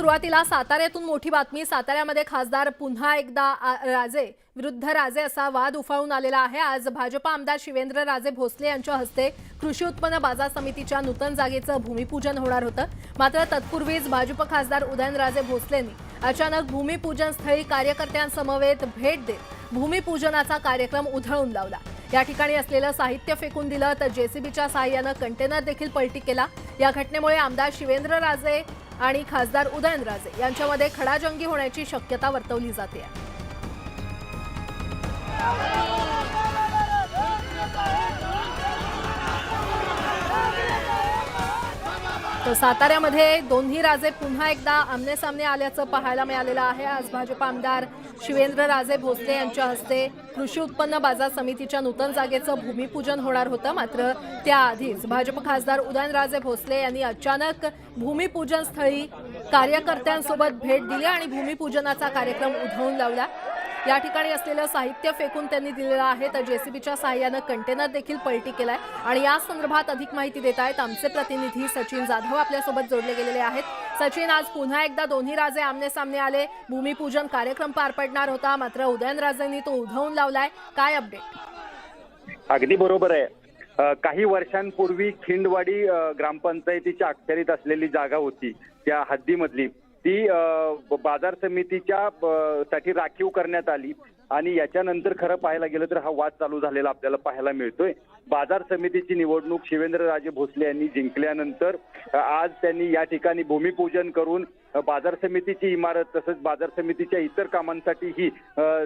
सुरुवातीला साताऱ्यातून मोठी बातमी। साताऱ्यामध्ये खासदार पुन्हा एकदा राजे विरुद्ध राजे असा वाद उफाळून आलेला आहे। आज भाजपा आमदार शिवेंद्र राजे भोसले यांच्या हस्ते कृषी उत्पन्न बाजार समितीच्या नूतन जागेचं भूमिपूजन होणार होतं। मात्र तत्पूर्वीच भाजप खासदार उदयनराजे भोसलेंनी अचानक भूमिपूजन स्थळी कार्यकर्त्यांसमवेत भेट देत भूमिपूजनाचा कार्यक्रम उधळून लावला। या ठिकाणी असलेलं साहित्य फेकून दिलं तर जेसीबीच्या सहाय्याने कंटेनर देखील पलटी केला। या घटनेमुळे आमदार शिवेंद्र राजे आणि खासदार उदयनराजे यांच्यामध्ये खडाजंगी होण्याची शक्यता वर्तवली जाते। तर साताऱ्यामध्ये दोन्ही राजे पुन्हा एकदा आमनेसामने आल्याचं पाहायला मिळालेलं आहे। आज भाजप आमदार शिवेंद्र राजे भोसले यांच्या हस्ते कृषी उत्पन्न बाजार समितीच्या नूतन जागेचं भूमिपूजन होणार होतं। मात्र त्याआधीच भाजप खासदार उदयनराजे भोसले यांनी अचानक भूमिपूजन स्थळी कार्यकर्त्यांसोबत भेट दिली आणि भूमिपूजनाचा कार्यक्रम उधळून लावला। या ठिकाणी असलेलं साहित्य फेकून त्यांनी दिलेलं आहे तर जेसीबीच्या सहाय्याने कंटेनर देखील पलटी केलाय। आणि या संदर्भात अधिक माहिती देत आहेत आमचे प्रतिनिधी सचिन जाधव आपल्यासोबत जोडले गेलेले आहेत। सचिन, आज पुन्हा एकदा दोन्ही राजे आमने-सामने आले, भूमिपूजन कार्यक्रम पार पडणार होता, मात्र उदयनराजेंनी तो उधळून लावलाय, काय अपडेट? अगदी बरोबर आहे। काही वर्षांपूर्वी खिंडवाडी ग्रामपंचायतीच्या अखत्यारीत असलेली जागा होती, त्या हद्दीमधली ती बाजार समितीच्या साठी राखीव करण्यात आली आणि याच्यानंतर खरं पाहायला गेलं तर हा वाद चालू झालेला आपल्याला पाहायला मिळतोय। बाजार समितीची निवडणूक शिवेंद्रराजे भोसले यांनी जिंकल्यानंतर आज त्यांनी या ठिकाणी भूमिपूजन करून बाजार समितीची इमारत तसंच बाजार समितीच्या इतर कामांसाठी ही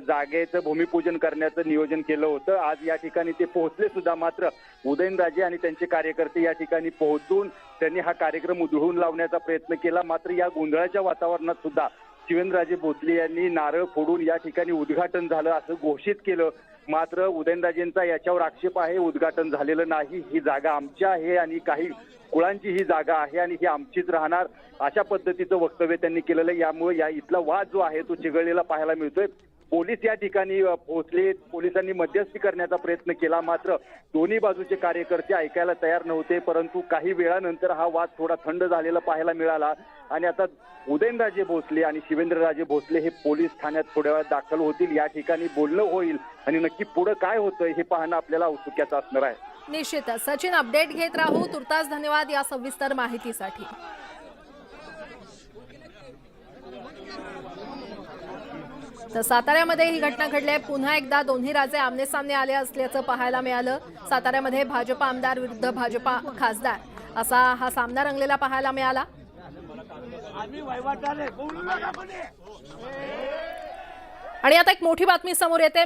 जागेचं भूमिपूजन करण्याचं नियोजन केलं होतं। आज या ठिकाणी ते पोहोचले सुद्धा, मात्र उदयनराजे आणि त्यांचे कार्यकर्ते या ठिकाणी पोहोचून त्यांनी हा कार्यक्रम उधळून लावण्याचा प्रयत्न केला। मात्र या गोंधळाच्या वातावरणात सुद्धा शिवेंद्रराजे भोसले यांनी नारळ फोडून या ठिकाणी उद्घाटन झालं असं घोषित केलं। मात्र उदयनराजेंचा याच्यावर आक्षेप आहे, उद्घाटन झालेलं नाही, ही जागा आमची आहे आणि काही कुळांची ही जागा आहे आणि ही आमचीच राहणार, अशा पद्धतीचं वक्तव्य त्यांनी केलेलं आहे। यामुळे या इथला वाद जो आहे तो चिघळलेला पाहायला मिळतोय। पोलीस या ठिकाणी पोहोचले, पोलिसांनी मध्यस्थी करण्याचा प्रयत्न केला, मात्र दोन्ही बाजूचे कार्यकर्ते ऐकायला तयार नव्हते। परंतु काही वेळानंतर हा वाद थोडा थंड झालेला पाहायला मिळाला आणि आता उदयनराजे भोसले आणि शिवेंद्रराजे भोसले हे पोलीस ठाण्यात थोड्या वेळात दाखल होतील। या ठिकाणी बोलणं होईल आणि नक्की पुढे काय होतंय हे पाहणं आपल्याला औत्सुक्याचं असणार आहे। निश्चितच सचिन, अपडेट घेत राहू। तुर्तास धन्यवाद या सविस्तर माहितीसाठी। तर साताऱ्यामध्ये ही घटना घडली आहे। पुन्हा एकदा दोन्ही राजे आमने-सामने आले असल्याचं पाहायला मिळालं। साताऱ्यामध्ये भाजप आमदार विरुद्ध भाजप खासदार असा हा सामना रंगलेला पाहायला मिळाला। आणि आता एक मोठी बातमी समोर येते।